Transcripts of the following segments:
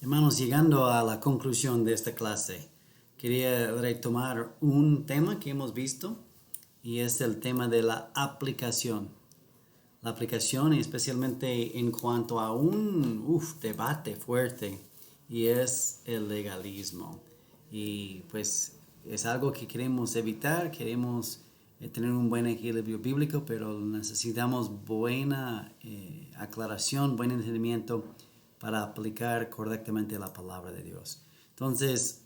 Hermanos, llegando a la conclusión de esta clase, quería retomar un tema que hemos visto y es el tema de la aplicación. La aplicación, especialmente en cuanto a un debate fuerte, y es el legalismo. Y pues es algo que queremos evitar, queremos tener un buen equilibrio bíblico, pero necesitamos buena aclaración, buen entendimiento para aplicar correctamente la palabra de Dios. Entonces,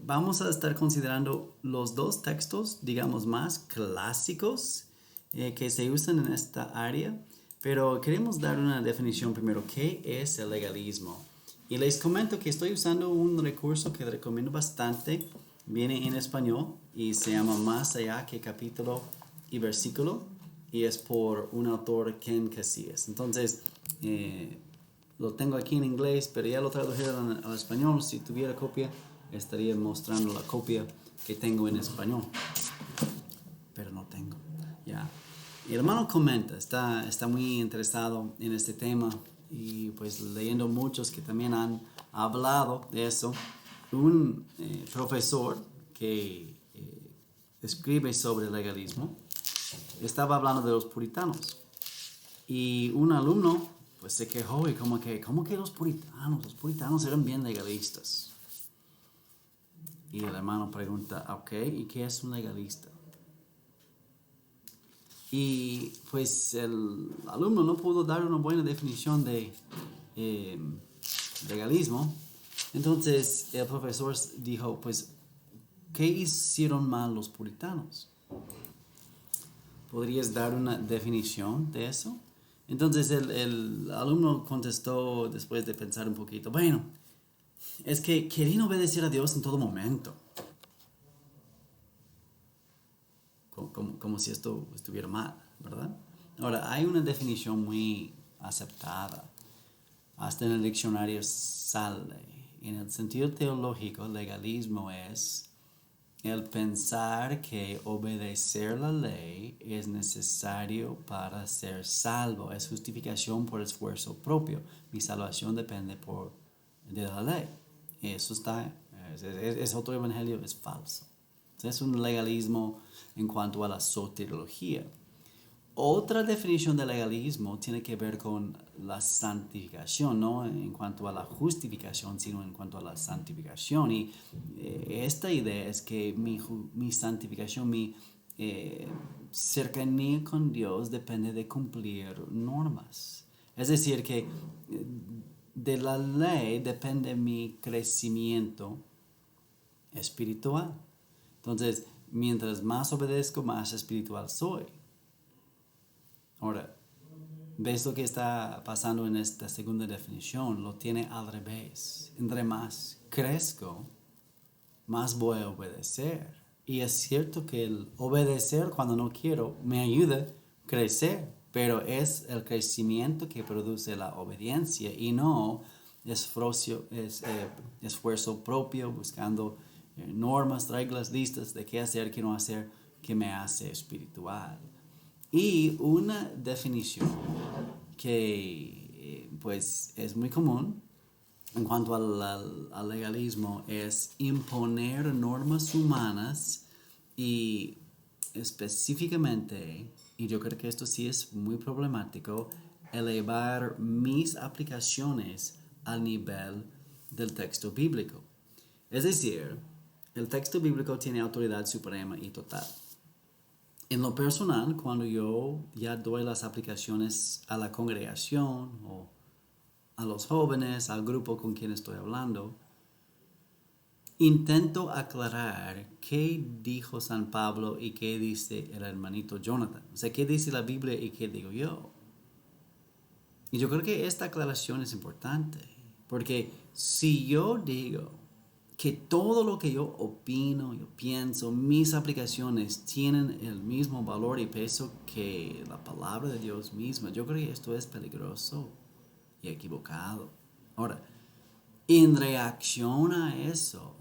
vamos a estar considerando los dos textos, digamos, más clásicos que se usan en esta área, pero queremos dar una definición primero. ¿Qué es el legalismo? Y les comento que estoy usando un recurso que recomiendo bastante, viene en español y se llama Más allá que capítulo y versículo, y es por un autor, Ken Casillas. Entonces, lo tengo aquí en inglés, pero ya lo tradujeron al español. Si tuviera copia, estaría mostrando la copia que tengo en español, pero no tengo. Ya. Mi hermano comenta, está muy interesado en este tema y pues leyendo muchos que también han hablado de eso. Un profesor que escribe sobre legalismo estaba hablando de los puritanos y un alumno pues se quejó y como que los puritanos eran bien legalistas. Y el hermano pregunta, ok, ¿y qué es un legalista? Y pues el alumno no pudo dar una buena definición de eh, legalismo. Entonces el profesor dijo, pues, ¿qué hicieron mal los puritanos? ¿Podrías dar una definición de eso? Entonces el alumno contestó después de pensar un poquito, bueno, es que querían obedecer a Dios en todo momento. Como si esto estuviera mal, ¿verdad? Ahora, hay una definición muy aceptada, hasta en el diccionario sale. En el sentido teológico, legalismo es el pensar que obedecer la ley es necesario para ser salvo, es justificación por esfuerzo propio. Mi salvación depende de la ley. Eso es otro evangelio, es falso. Es un legalismo en cuanto a la soteriología. Otra definición de legalismo tiene que ver con la santificación, no en cuanto a la justificación, sino en cuanto a la santificación. Y esta idea es que mi santificación, mi cercanía con Dios depende de cumplir normas. Es decir, que de la ley depende mi crecimiento espiritual. Entonces, mientras más obedezco, más espiritual soy. Ahora, ¿ves lo que está pasando en esta segunda definición? Lo tiene al revés. Entre más crezco, más voy a obedecer. Y es cierto que el obedecer cuando no quiero me ayuda a crecer, pero es el crecimiento que produce la obediencia y no esfuerzo propio buscando normas, reglas, listas de qué hacer, qué no hacer, que me hace espiritual. Y una definición que pues es muy común en cuanto al legalismo es imponer normas humanas y específicamente, y yo creo que esto sí es muy problemático, elevar mis aplicaciones al nivel del texto bíblico. Es decir, el texto bíblico tiene autoridad suprema y total. En lo personal, cuando yo ya doy las aplicaciones a la congregación o a los jóvenes, al grupo con quien estoy hablando, intento aclarar qué dijo San Pablo y qué dice el hermanito Jonathan. O sea, qué dice la Biblia y qué digo yo. Y yo creo que esta aclaración es importante, porque si yo digo que todo lo que yo opino, yo pienso, mis aplicaciones tienen el mismo valor y peso que la palabra de Dios misma, yo creo que esto es peligroso y equivocado. Ahora, en reacción a eso,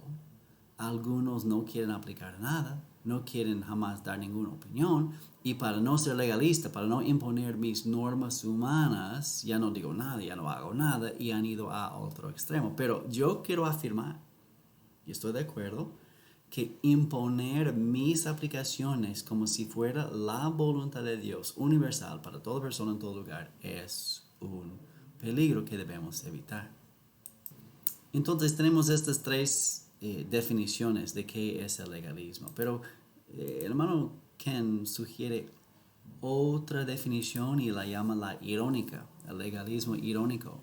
algunos no quieren aplicar nada no quieren jamás dar ninguna opinión. Y para no ser legalista, para no imponer mis normas humanas, ya no digo nada, ya no hago nada y han ido a otro extremo. Pero yo quiero afirmar, y estoy de acuerdo, que imponer mis aplicaciones como si fuera la voluntad de Dios universal para toda persona en todo lugar es un peligro que debemos evitar. Entonces tenemos estas tres definiciones de qué es el legalismo, pero el hermano Ken sugiere otra definición y la llama la irónica, el legalismo irónico.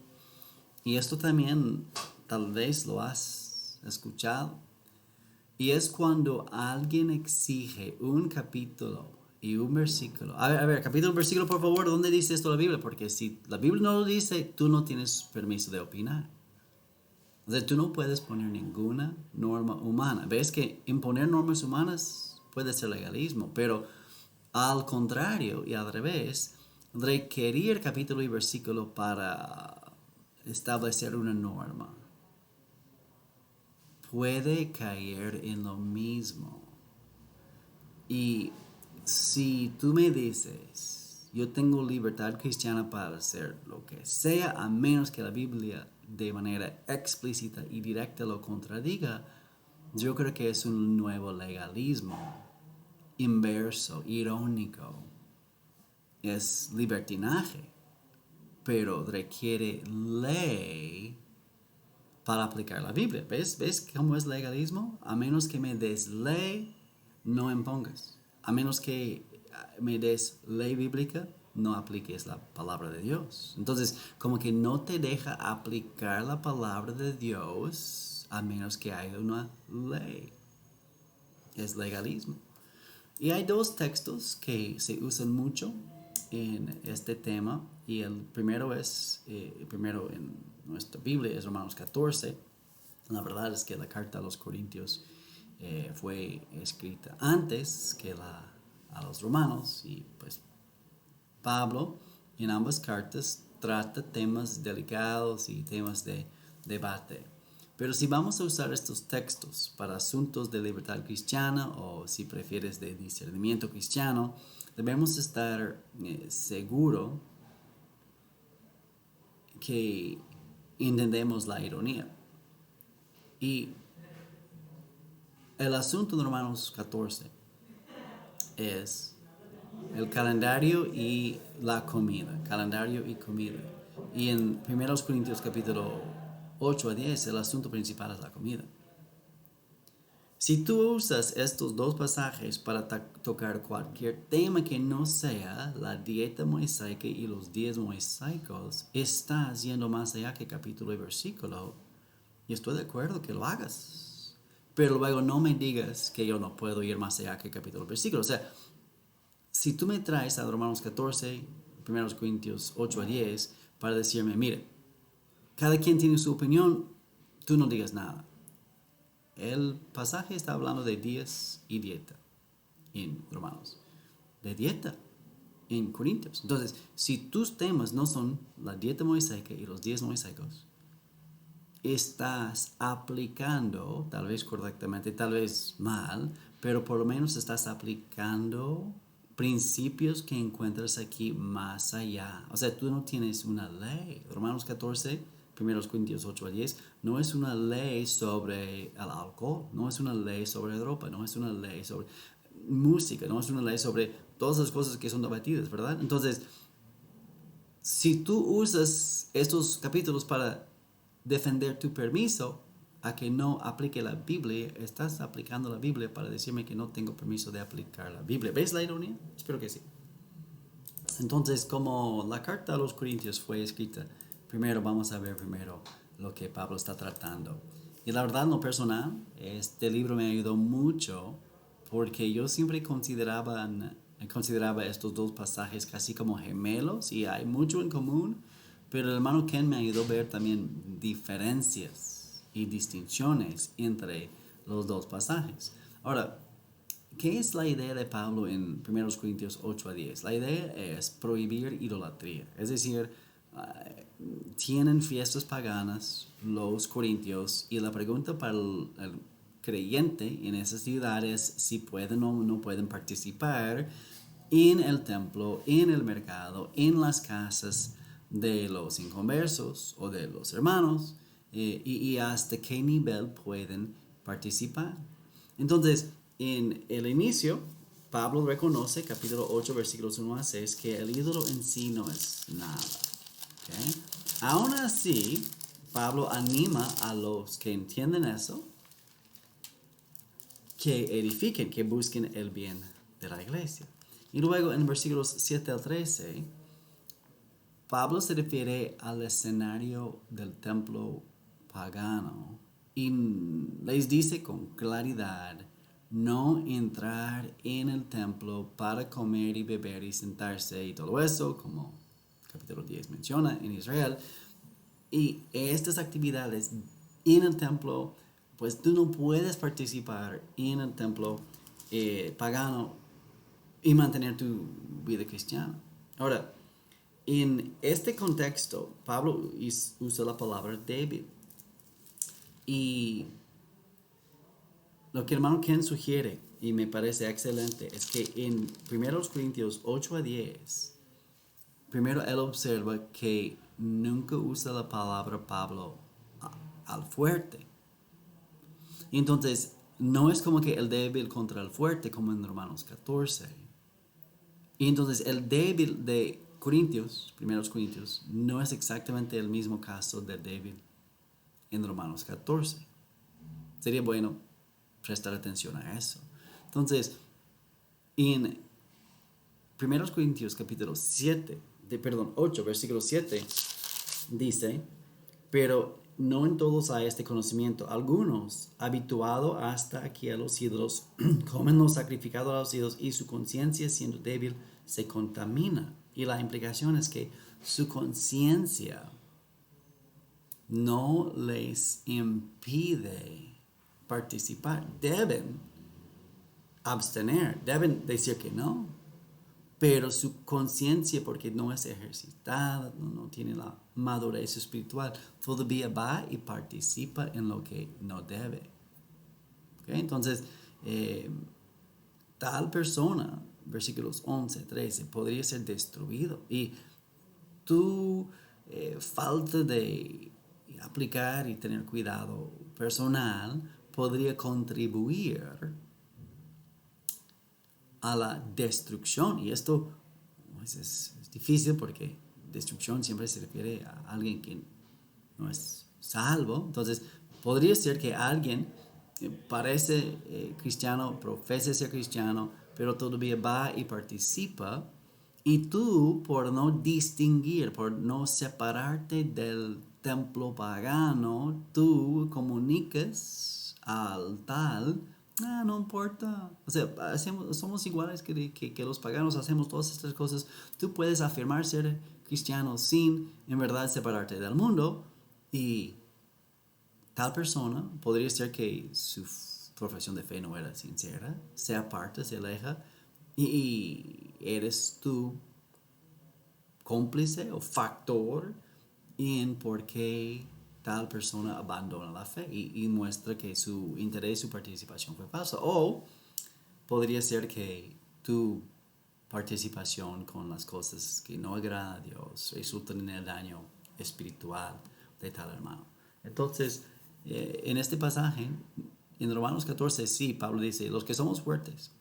Y esto también tal vez lo has escuchado. Y es cuando alguien exige un capítulo y un versículo. A ver, capítulo y versículo, por favor, ¿dónde dice esto la Biblia? Porque si la Biblia no lo dice, tú no tienes permiso de opinar. O sea, tú no puedes poner ninguna norma humana. ¿Ves que imponer normas humanas puede ser legalismo? Pero al contrario y al revés, requerir capítulo y versículo para establecer una norma puede caer en lo mismo. Y si tú me dices, yo tengo libertad cristiana para hacer lo que sea, a menos que la Biblia de manera explícita y directa lo contradiga, yo creo que es un nuevo legalismo, inverso, irónico. Es libertinaje, pero requiere ley para aplicar la Biblia. ¿Ves cómo es legalismo? A menos que me des ley, no impongas. A menos que me des ley bíblica, no apliques la palabra de Dios. Entonces, como que no te deja aplicar la palabra de Dios a menos que haya una ley. Es legalismo. Y hay dos textos que se usan mucho en este tema. Y el primero primero en nuestra Biblia es Romanos 14. La verdad es que la carta a los Corintios fue escrita antes que a los romanos. Y pues Pablo en ambas cartas trata temas delicados y temas de debate. Pero si vamos a usar estos textos para asuntos de libertad cristiana o si prefieres de discernimiento cristiano, debemos estar seguros que entendemos la ironía. Y el asunto de Romanos 14 es el calendario y la comida, calendario y comida. Y en 1 Corintios capítulo 8 a 10 el asunto principal es la comida. Si tú usas estos dos pasajes para tocar cualquier tema que no sea la dieta mosaica y los días mosaicos, estás yendo más allá que capítulo y versículo. Y estoy de acuerdo que lo hagas. Pero luego no me digas que yo no puedo ir más allá que capítulo y versículo. O sea, si tú me traes a Romanos 14, 1 Corintios 8 a 10, para decirme, mire, cada quien tiene su opinión, tú no digas nada. El pasaje está hablando de días y dieta en Romanos, de dieta en Corintios. Entonces, si tus temas no son la dieta mosaica y los días mosaicos, estás aplicando, tal vez correctamente, tal vez mal, pero por lo menos estás aplicando principios que encuentras aquí más allá. O sea, tú no tienes una ley. Romanos 14, 1 Corintios 8 a 10, no es una ley sobre el alcohol, no es una ley sobre ropa, no es una ley sobre música, no es una ley sobre todas las cosas que son debatidas, ¿verdad? Entonces, si tú usas estos capítulos para defender tu permiso a que no aplique la Biblia, estás aplicando la Biblia para decirme que no tengo permiso de aplicar la Biblia. ¿Ves la ironía? Espero que sí. Entonces, como la carta a los Corintios fue escrita, primero vamos a ver lo que Pablo está tratando. Y la verdad, en lo personal, este libro me ayudó mucho porque yo siempre consideraba estos dos pasajes casi como gemelos y hay mucho en común, pero el hermano Ken me ayudó a ver también diferencias y distinciones entre los dos pasajes. Ahora, ¿qué es la idea de Pablo en 1 Corintios 8 a 10? La idea es prohibir idolatría. Es decir, tienen fiestas paganas los corintios y la pregunta para el creyente en esas ciudades, si pueden o no pueden participar en el templo, en el mercado, en las casas de los inconversos o de los hermanos, y hasta qué nivel pueden participar. Entonces, en el inicio, Pablo reconoce, capítulo 8, versículos 1 a 6, que el ídolo en sí no es nada. ¿Okay? Aún así, Pablo anima a los que entienden eso, que edifiquen, que busquen el bien de la iglesia. Y luego en versículos 7 al 13, Pablo se refiere al escenario del templo pagano y les dice con claridad no entrar en el templo para comer y beber y sentarse y todo eso, como capítulo 10 menciona en Israel. Y estas actividades en el templo, pues tú no puedes participar en el templo pagano y mantener tu vida cristiana. Ahora, en este contexto, Pablo usa la palabra débil. Y lo que el hermano Ken sugiere, y me parece excelente, es que en 1 Corintios 8 a 10, primero él observa que nunca usa la palabra Pablo al fuerte. Entonces, no es como que el débil contra el fuerte, como en Romanos 14. Y entonces, el débil de Corintios, 1 Corintios, no es exactamente el mismo caso del débil en Romanos 14. Sería bueno prestar atención a eso. Entonces, en 1 Corintios capítulo 8, versículo 7, dice, pero no en todos hay este conocimiento. Algunos, habituados hasta aquí a los ídolos, comen lo sacrificado a los ídolos y su conciencia, siendo débil, se contamina. Y la implicación es que su conciencia no les impide participar. Deben abstener, deben decir que no, pero su conciencia, porque no es ejercitada, no tiene la madurez espiritual, todavía va y participa en lo que no debe. ¿Okay? Entonces, tal persona, versículos 11, 13, podría ser destruido. Y tu falta de aplicar y tener cuidado personal podría contribuir a la destrucción. Y esto pues, es difícil porque destrucción siempre se refiere a alguien que no es salvo. Entonces, podría ser que alguien parece cristiano, profesa ser cristiano, pero todavía va y participa. Y tú, por no distinguir, por no separarte del templo pagano, tú comunicas al tal, no importa. O sea, somos iguales que los paganos, hacemos todas estas cosas. Tú puedes afirmar ser cristiano sin, en verdad, separarte del mundo. Y tal persona podría ser que su profesión de fe no era sincera, se aparta, se aleja, y eres tú cómplice o factor en por qué tal persona abandona la fe y muestra que su interés, su participación fue falsa. O podría ser que tu participación con las cosas que no agradan a Dios resultan en el daño espiritual de tal hermano. Entonces, en este pasaje, en Romanos 14, sí, Pablo dice, los que somos fuertes,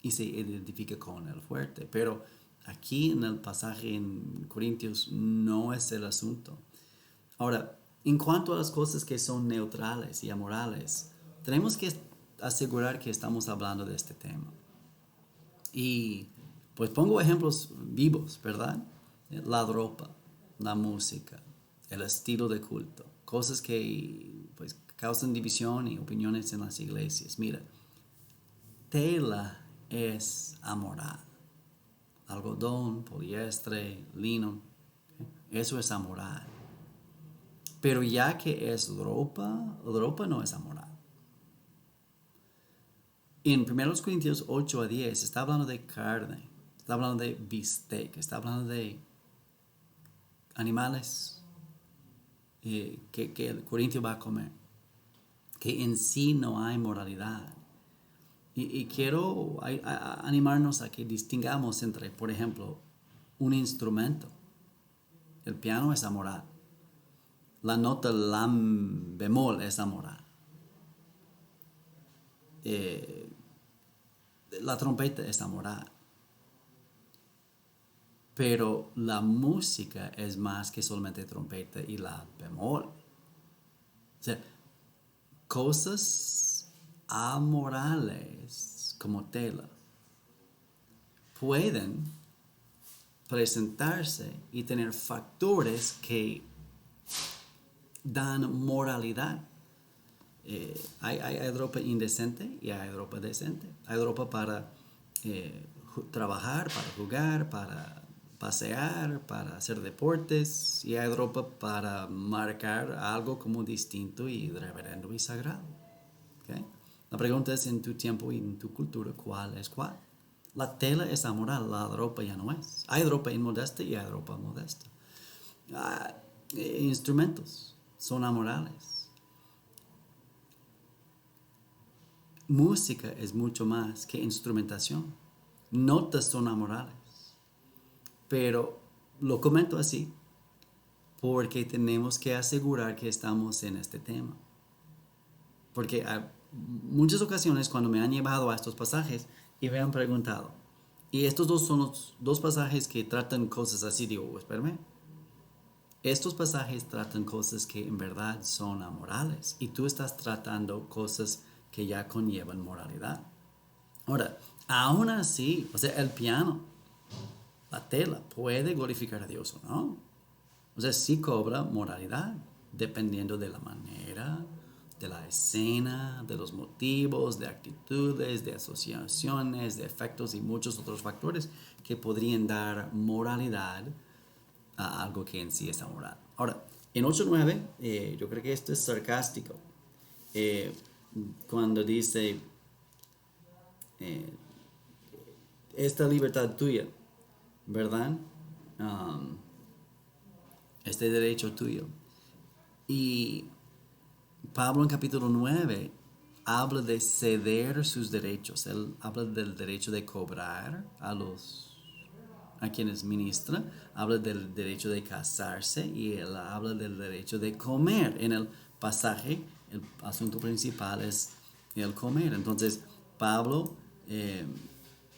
y se identifica con el fuerte, pero aquí en el pasaje en Corintios no es el asunto. Ahora, en cuanto a las cosas que son neutrales y amorales, tenemos que asegurar que estamos hablando de este tema. Y pues pongo ejemplos vivos, ¿verdad? La ropa, la música, el estilo de culto, cosas que pues causan división y opiniones en las iglesias. Mira, tela es amoral. Algodón, poliestre, lino, eso es amoral. Pero ya que es ropa no es amoral. En 1 Corintios 8 a 10 está hablando de carne, está hablando de bistec, está hablando de animales que el corintio va a comer, que que en sí no hay moralidad. Y quiero animarnos a que distingamos entre, por ejemplo, un instrumento. El piano es amoral. La nota la bemol es amoral. La trompeta es amoral. Pero la música es más que solamente trompeta y la bemol. O sea, cosas amorales como tela pueden presentarse y tener factores que dan moralidad. Hay ropa indecente y hay ropa decente. Hay ropa para trabajar, para jugar, para pasear, para hacer deportes, y hay ropa para marcar algo como distinto y reverendo y sagrado. ¿Okay? La pregunta es, en tu tiempo y en tu cultura, ¿cuál es cuál? La tela es amoral, la ropa ya no es. Hay ropa inmodesta y hay ropa modesta. Instrumentos son amorales. Música es mucho más que instrumentación. Notas son amorales. Pero lo comento así porque tenemos que asegurar que estamos en este tema. Porque hay muchas ocasiones cuando me han llevado a estos pasajes y me han preguntado, y estos dos son los dos pasajes que tratan cosas así, digo, espérame, estos pasajes tratan cosas que en verdad son amorales y tú estás tratando cosas que ya conllevan moralidad. Ahora, aún así, o sea, el piano, la tela, puede glorificar a Dios o no. O sea, sí cobra moralidad, dependiendo de la manera, de la escena, de los motivos, de actitudes, de asociaciones, de efectos y muchos otros factores que podrían dar moralidad a algo que en sí es amoral. Ahora, en 8.9, yo creo que esto es sarcástico. Cuando dice, esta libertad tuya, ¿verdad? Este derecho tuyo. Y Pablo en capítulo 9 habla de ceder sus derechos. Él habla del derecho de cobrar a quienes ministra, habla del derecho de casarse y él habla del derecho de comer. En el pasaje, el asunto principal es el comer. Entonces, Pablo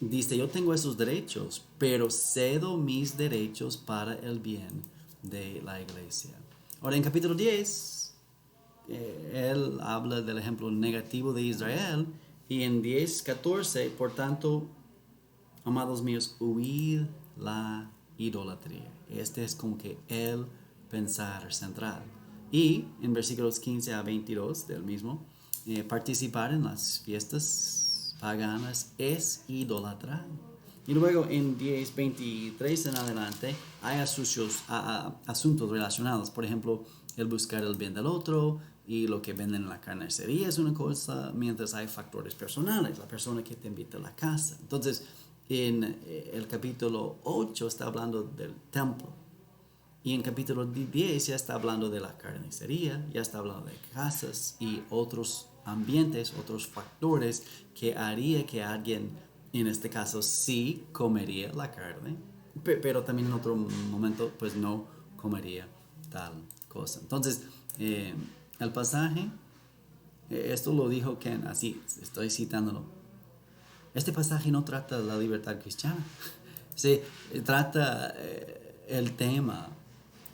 dice, yo tengo esos derechos, pero cedo mis derechos para el bien de la iglesia. Ahora, en capítulo 10, él habla del ejemplo negativo de Israel, y en 10:14, por tanto, amados míos, huid la idolatría. Este es como que el pensar central. Y en versículos 15 a 22 del mismo, participar en las fiestas paganas es idolatrar. Y luego en 10:23 en adelante hay asuntos relacionados. Por ejemplo, el buscar el bien del otro y lo que venden en la carnicería es una cosa, mientras hay factores personales, la persona que te invita a la casa. Entonces, en el capítulo 8 está hablando del templo. Y en capítulo 10 ya está hablando de la carnicería, ya está hablando de casas y otros ambientes, otros factores que haría que alguien, en este caso, sí comería la carne, pero también en otro momento pues no comería tal cosa. Entonces, el pasaje, esto lo dijo Ken, así, estoy citándolo. Este pasaje no trata de la libertad cristiana, se trata el tema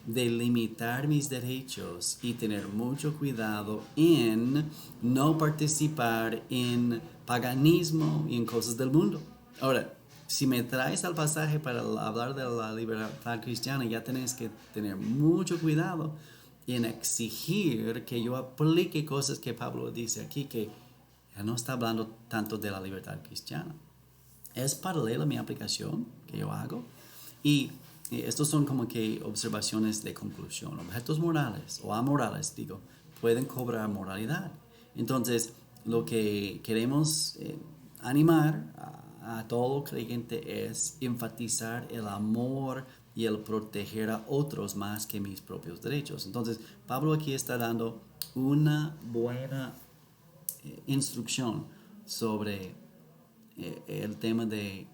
de limitar mis derechos y tener mucho cuidado en no participar en paganismo y en cosas del mundo. Ahora, si me traes al pasaje para hablar de la libertad cristiana, ya tenés que tener mucho cuidado en exigir que yo aplique cosas que Pablo dice aquí, que él no está hablando tanto de la libertad cristiana. Es paralela mi aplicación que yo hago. Y estos son como que observaciones de conclusión. Objetos morales o amorales, digo, pueden cobrar moralidad. Entonces, lo que queremos animar a todo creyente es enfatizar el amor y el proteger a otros más que mis propios derechos. Entonces, Pablo aquí está dando una buena instrucción sobre el tema de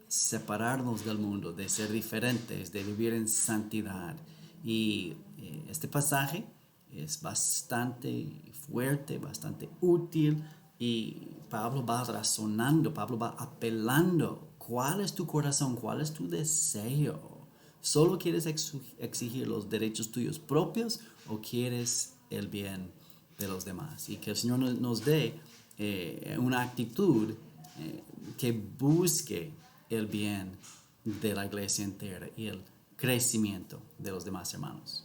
separarnos del mundo, de ser diferentes, de vivir en santidad. Y este pasaje es bastante fuerte, bastante útil, y Pablo va razonando, Pablo va apelando. ¿Cuál es tu corazón? ¿Cuál es tu deseo? ¿Solo quieres exigir los derechos tuyos propios o quieres el bien de los demás? Y que el Señor nos dé una actitud que busque el bien de la iglesia entera y el crecimiento de los demás hermanos.